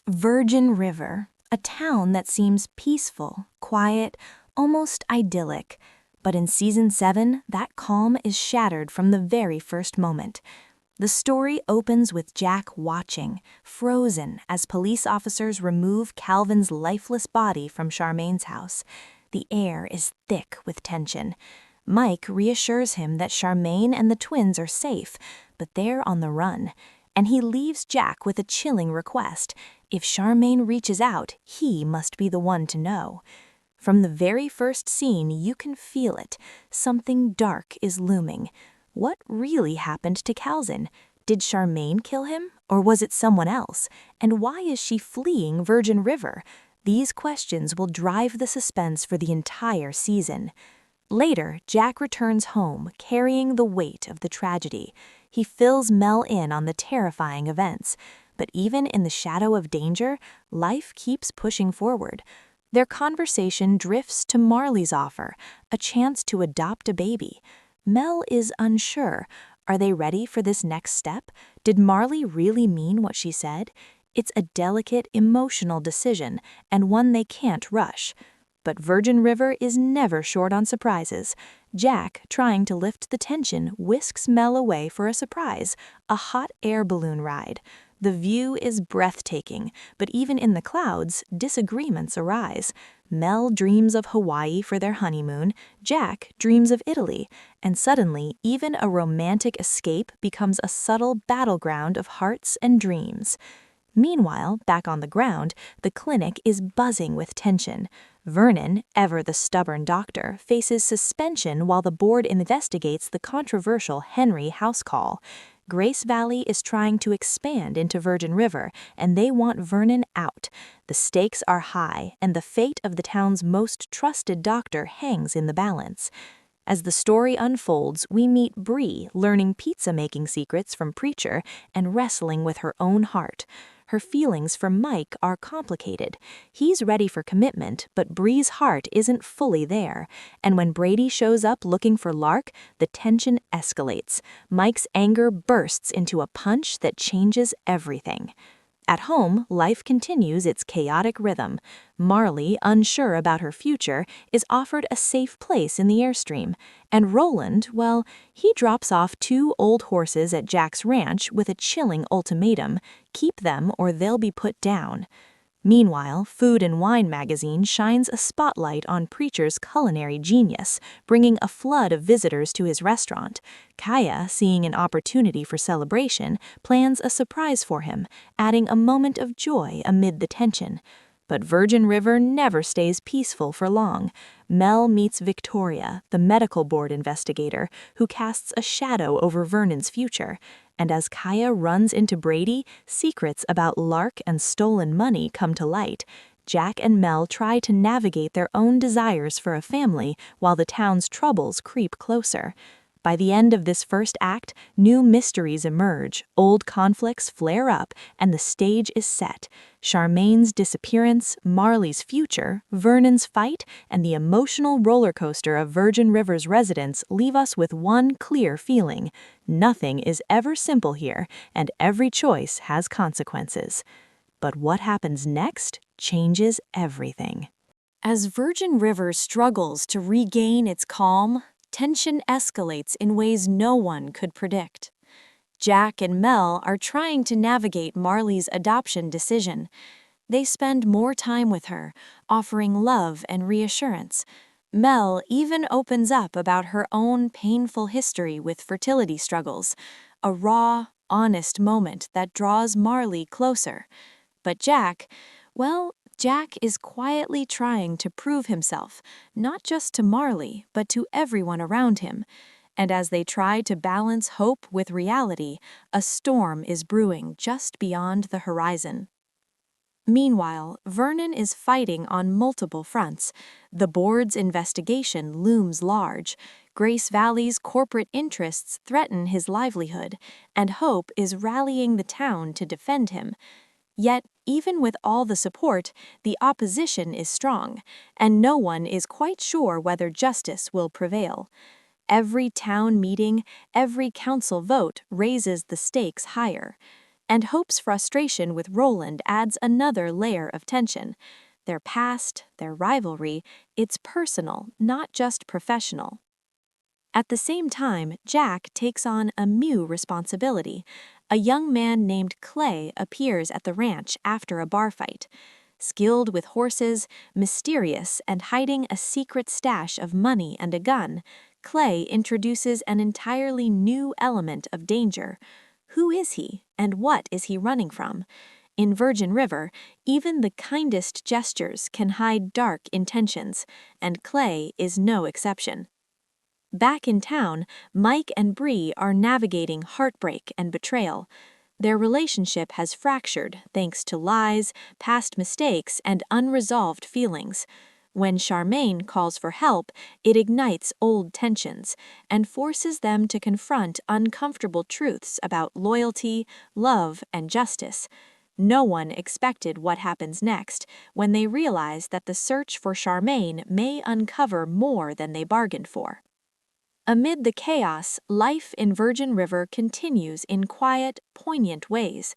Virgin River, a town that seems peaceful, quiet, almost idyllic. But in Season 7, that calm is shattered from the very first moment. The story opens with Jack watching, frozen, as police officers remove Calvin's lifeless body from Charmaine's house. The air is thick with tension. Mike reassures him that Charmaine and the twins are safe, but they're on the run. And he leaves Jack with a chilling request. If Charmaine reaches out, he must be the one to know. From the very first scene, you can feel it. Something dark is looming. What really happened to Calvin? Did Charmaine kill him, or was it someone else? And why is she fleeing Virgin River? These questions will drive the suspense for the entire season. Later, Jack returns home, carrying the weight of the tragedy. He fills Mel in on the terrifying events. But even in the shadow of danger, life keeps pushing forward. Their conversation drifts to Marley's offer, a chance to adopt a baby. Mel is unsure. Are they ready for this next step? Did Marley really mean what she said? It's a delicate, emotional decision, and one they can't rush. But Virgin River is never short on surprises. Jack, trying to lift the tension, whisks Mel away for a surprise, a hot air balloon ride. The view is breathtaking, but even in the clouds, disagreements arise. Mel dreams of Hawaii for their honeymoon, Jack dreams of Italy, and suddenly, even a romantic escape becomes a subtle battleground of hearts and dreams. Meanwhile, back on the ground, the clinic is buzzing with tension. Vernon, ever the stubborn doctor, faces suspension while the board investigates the controversial Henry house call. Grace Valley is trying to expand into Virgin River, and they want Vernon out. The stakes are high, and the fate of the town's most trusted doctor hangs in the balance. As the story unfolds, we meet Bree learning pizza-making secrets from Preacher and wrestling with her own heart. Her feelings for Mike are complicated. He's ready for commitment, but Bree's heart isn't fully there. And when Brady shows up looking for Lark, the tension escalates. Mike's anger bursts into a punch that changes everything. At home, life continues its chaotic rhythm. Marley, unsure about her future, is offered a safe place in the Airstream. And Roland, well, he drops off 2 old horses at Jack's ranch with a chilling ultimatum: keep them or they'll be put down. Meanwhile, Food and Wine magazine shines a spotlight on Preacher's culinary genius, bringing a flood of visitors to his restaurant. Kaya, seeing an opportunity for celebration, plans a surprise for him, adding a moment of joy amid the tension. But Virgin River never stays peaceful for long. Mel meets Victoria, the medical board investigator, who casts a shadow over Vernon's future. And as Kaya runs into Brady, secrets about Lark and stolen money come to light. Jack and Mel try to navigate their own desires for a family while the town's troubles creep closer. By the end of this first act, new mysteries emerge, old conflicts flare up, and the stage is set. Charmaine's disappearance, Marley's future, Vernon's fight, and the emotional roller coaster of Virgin River's residents leave us with one clear feeling: nothing is ever simple here, and every choice has consequences. But what happens next changes everything. As Virgin River struggles to regain its calm, tension escalates in ways no one could predict. Jack and Mel are trying to navigate Marley's adoption decision. They spend more time with her, offering love and reassurance. Mel even opens up about her own painful history with fertility struggles, a raw, honest moment that draws Marley closer. But Jack, well, Jack is quietly trying to prove himself, not just to Marley, but to everyone around him. And as they try to balance hope with reality, a storm is brewing just beyond the horizon. Meanwhile, Vernon is fighting on multiple fronts. The board's investigation looms large. Grace Valley's corporate interests threaten his livelihood, and Hope is rallying the town to defend him. Yet, even with all the support, the opposition is strong, and no one is quite sure whether justice will prevail. Every town meeting, every council vote raises the stakes higher. And Hope's frustration with Roland adds another layer of tension. Their past, their rivalry, it's personal, not just professional. At the same time, Jack takes on a new responsibility. A young man named Clay appears at the ranch after a bar fight. Skilled with horses, mysterious, and hiding a secret stash of money and a gun, Clay introduces an entirely new element of danger. Who is he, and what is he running from? In Virgin River, even the kindest gestures can hide dark intentions, and Clay is no exception. Back in town, Mike and Bree are navigating heartbreak and betrayal. Their relationship has fractured thanks to lies, past mistakes, and unresolved feelings. When Charmaine calls for help, it ignites old tensions and forces them to confront uncomfortable truths about loyalty, love, and justice. No one expected what happens next when they realize that the search for Charmaine may uncover more than they bargained for. Amid the chaos, life in Virgin River continues in quiet, poignant ways.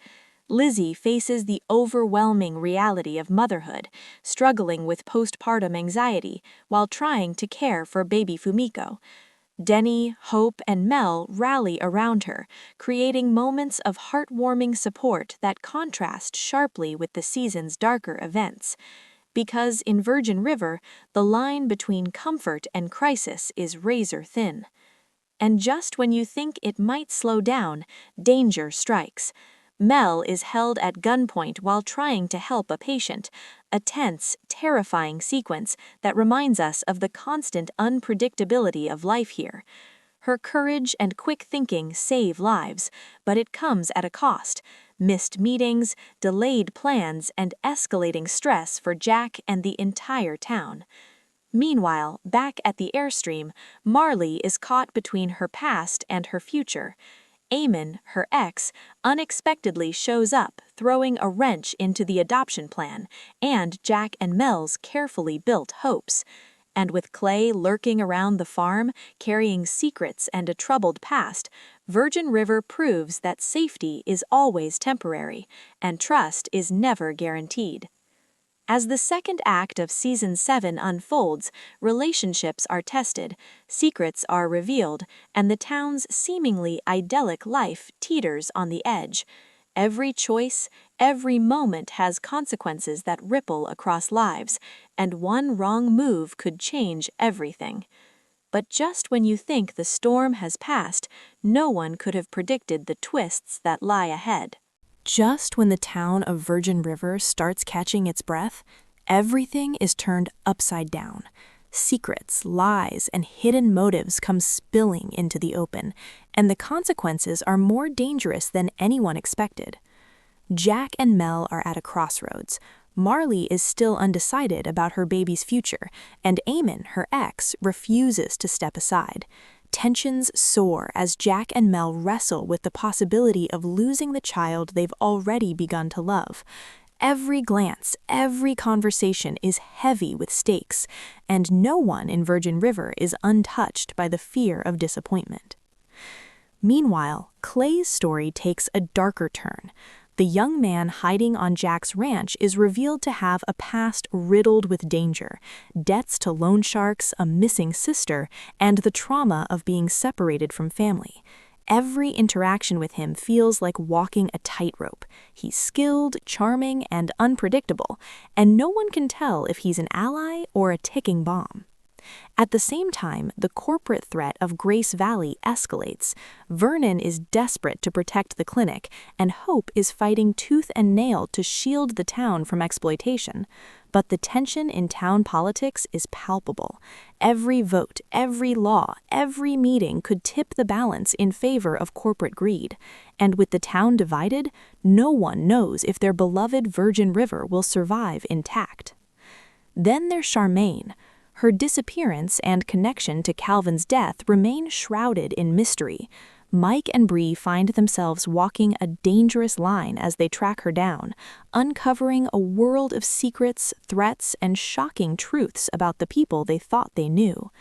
Lizzie faces the overwhelming reality of motherhood, struggling with postpartum anxiety while trying to care for baby Fumiko. Denny, Hope, and Mel rally around her, creating moments of heartwarming support that contrast sharply with the season's darker events. Because in Virgin River, the line between comfort and crisis is razor thin. And just when you think it might slow down, danger strikes. Mel is held at gunpoint while trying to help a patient, a tense, terrifying sequence that reminds us of the constant unpredictability of life here. Her courage and quick thinking save lives, but it comes at a cost. Missed meetings, delayed plans, and escalating stress for Jack and the entire town. Meanwhile, back at the Airstream, Marley is caught between her past and her future. Eamon, her ex, unexpectedly shows up, throwing a wrench into the adoption plan and Jack and Mel's carefully built hopes. And with Clay lurking around the farm, carrying secrets and a troubled past, Virgin River proves that safety is always temporary, and trust is never guaranteed. As the second act of Season 7 unfolds, relationships are tested, secrets are revealed, and the town's seemingly idyllic life teeters on the edge. Every choice, every moment has consequences that ripple across lives, and one wrong move could change everything. But just when you think the storm has passed, no one could have predicted the twists that lie ahead. Just when the town of Virgin River starts catching its breath, everything is turned upside down. Secrets, lies, and hidden motives come spilling into the open, and the consequences are more dangerous than anyone expected. Jack and Mel are at a crossroads. Marley is still undecided about her baby's future, and Eamon, her ex, refuses to step aside. Tensions soar as Jack and Mel wrestle with the possibility of losing the child they've already begun to love. Every glance, every conversation is heavy with stakes, and no one in Virgin River is untouched by the fear of disappointment. Meanwhile, Clay's story takes a darker turn. The young man hiding on Jack's ranch is revealed to have a past riddled with danger, debts to loan sharks, a missing sister, and the trauma of being separated from family. Every interaction with him feels like walking a tightrope. He's skilled, charming, and unpredictable, and no one can tell if he's an ally or a ticking bomb. At the same time, the corporate threat of Grace Valley escalates. Vernon is desperate to protect the clinic, and Hope is fighting tooth and nail to shield the town from exploitation. But the tension in town politics is palpable. Every vote, every law, every meeting could tip the balance in favor of corporate greed. And with the town divided, no one knows if their beloved Virgin River will survive intact. Then there's Charmaine. Her disappearance and connection to Calvin's death remain shrouded in mystery. Mike and Bree find themselves walking a dangerous line as they track her down, uncovering a world of secrets, threats, and shocking truths about the people they thought they knew.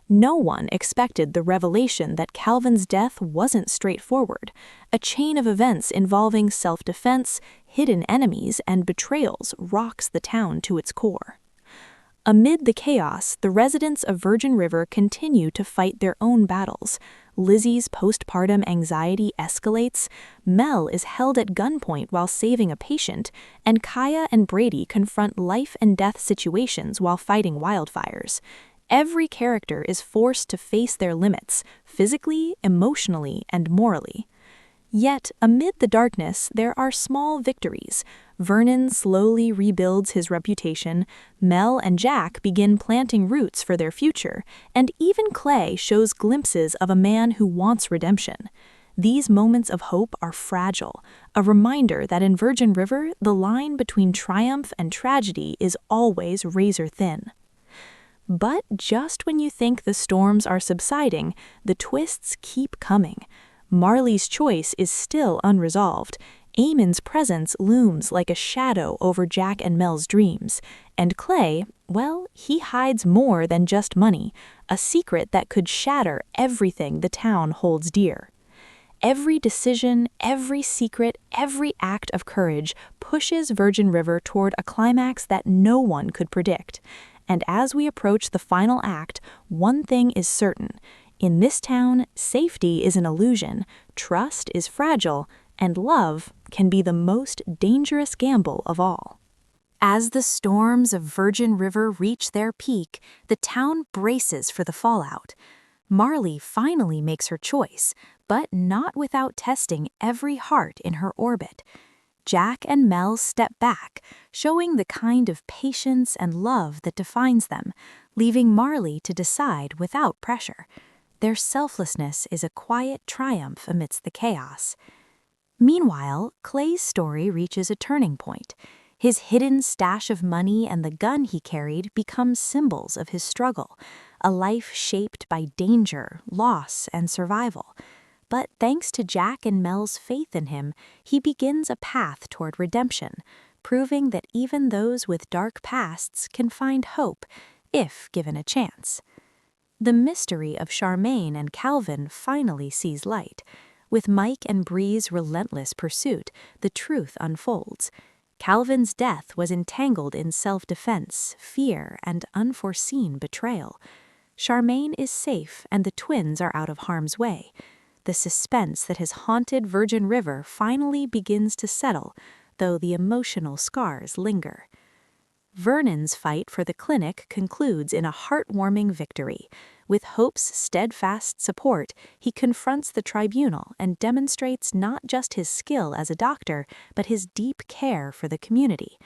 No one expected the revelation that Calvin's death wasn't straightforward. A chain of events involving self-defense, hidden enemies, and betrayals rocks the town to its core. Amid the chaos, the residents of Virgin River continue to fight their own battles. Lizzie's postpartum anxiety escalates, Mel is held at gunpoint while saving a patient, and Kaya and Brady confront life-and-death situations while fighting wildfires. Every character is forced to face their limits, physically, emotionally, and morally. Yet, amid the darkness, there are small victories. Vernon slowly rebuilds his reputation, Mel and Jack begin planting roots for their future, and even Clay shows glimpses of a man who wants redemption. These moments of hope are fragile, a reminder that in Virgin River, the line between triumph and tragedy is always razor thin. But just when you think the storms are subsiding, the twists keep coming. Marley's choice is still unresolved. Eamon's presence looms like a shadow over Jack and Mel's dreams. And Clay, well, he hides more than just money, a secret that could shatter everything the town holds dear. Every decision, every secret, every act of courage pushes Virgin River toward a climax that no one could predict. And as we approach the final act, one thing is certain. In this town, safety is an illusion, trust is fragile, and love can be the most dangerous gamble of all. As the storms of Virgin River reach their peak, the town braces for the fallout. Marley finally makes her choice, but not without testing every heart in her orbit. Jack and Mel step back, showing the kind of patience and love that defines them, leaving Marley to decide without pressure. Their selflessness is a quiet triumph amidst the chaos. Meanwhile, Clay's story reaches a turning point. His hidden stash of money and the gun he carried become symbols of his struggle, a life shaped by danger, loss, and survival. But thanks to Jack and Mel's faith in him, he begins a path toward redemption, proving that even those with dark pasts can find hope, if given a chance. The mystery of Charmaine and Calvin finally sees light. With Mike and Bree's relentless pursuit, the truth unfolds. Calvin's death was entangled in self-defense, fear, and unforeseen betrayal. Charmaine is safe and the twins are out of harm's way. The suspense that has haunted Virgin River finally begins to settle, though the emotional scars linger. Vernon's fight for the clinic concludes in a heartwarming victory. With Hope's steadfast support, he confronts the tribunal and demonstrates not just his skill as a doctor, but his deep care for the community.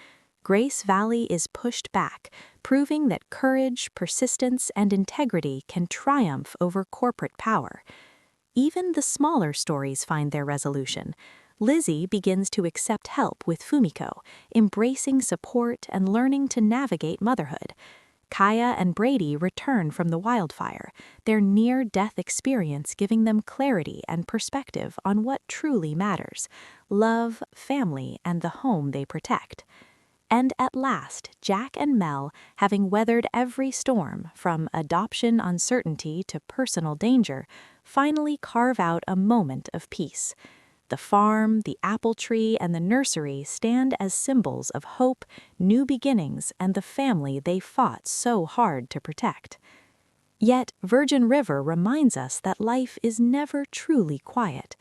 Grace Valley is pushed back, proving that courage, persistence, and integrity can triumph over corporate power. Even the smaller stories find their resolution. Lizzie begins to accept help with Fumiko, embracing support and learning to navigate motherhood. Kaya and Brady return from the wildfire, their near-death experience giving them clarity and perspective on what truly matters: love, family, and the home they protect. And at last, Jack and Mel, having weathered every storm, from adoption uncertainty to personal danger, finally carve out a moment of peace. The farm, the apple tree, and the nursery stand as symbols of hope, new beginnings, and the family they fought so hard to protect. Yet, Virgin River reminds us that life is never truly quiet.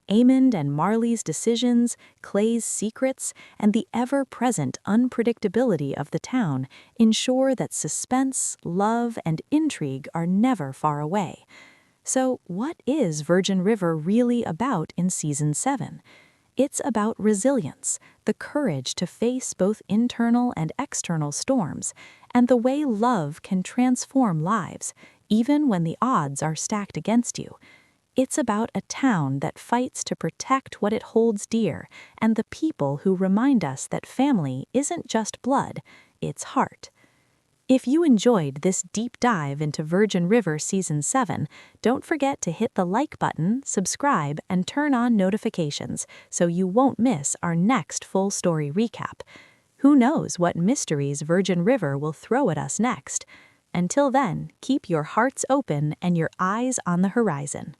Eamon and Marley's decisions, Clay's secrets, and the ever-present unpredictability of the town ensure that suspense, love, and intrigue are never far away. So, what is Virgin River really about in Season 7? It's about resilience, the courage to face both internal and external storms, and the way love can transform lives, even when the odds are stacked against you. It's about a town that fights to protect what it holds dear, and the people who remind us that family isn't just blood, it's heart. If you enjoyed this deep dive into Virgin River Season 7, don't forget to hit the like button, subscribe, and turn on notifications so you won't miss our next full story recap. Who knows what mysteries Virgin River will throw at us next? Until then, keep your hearts open and your eyes on the horizon.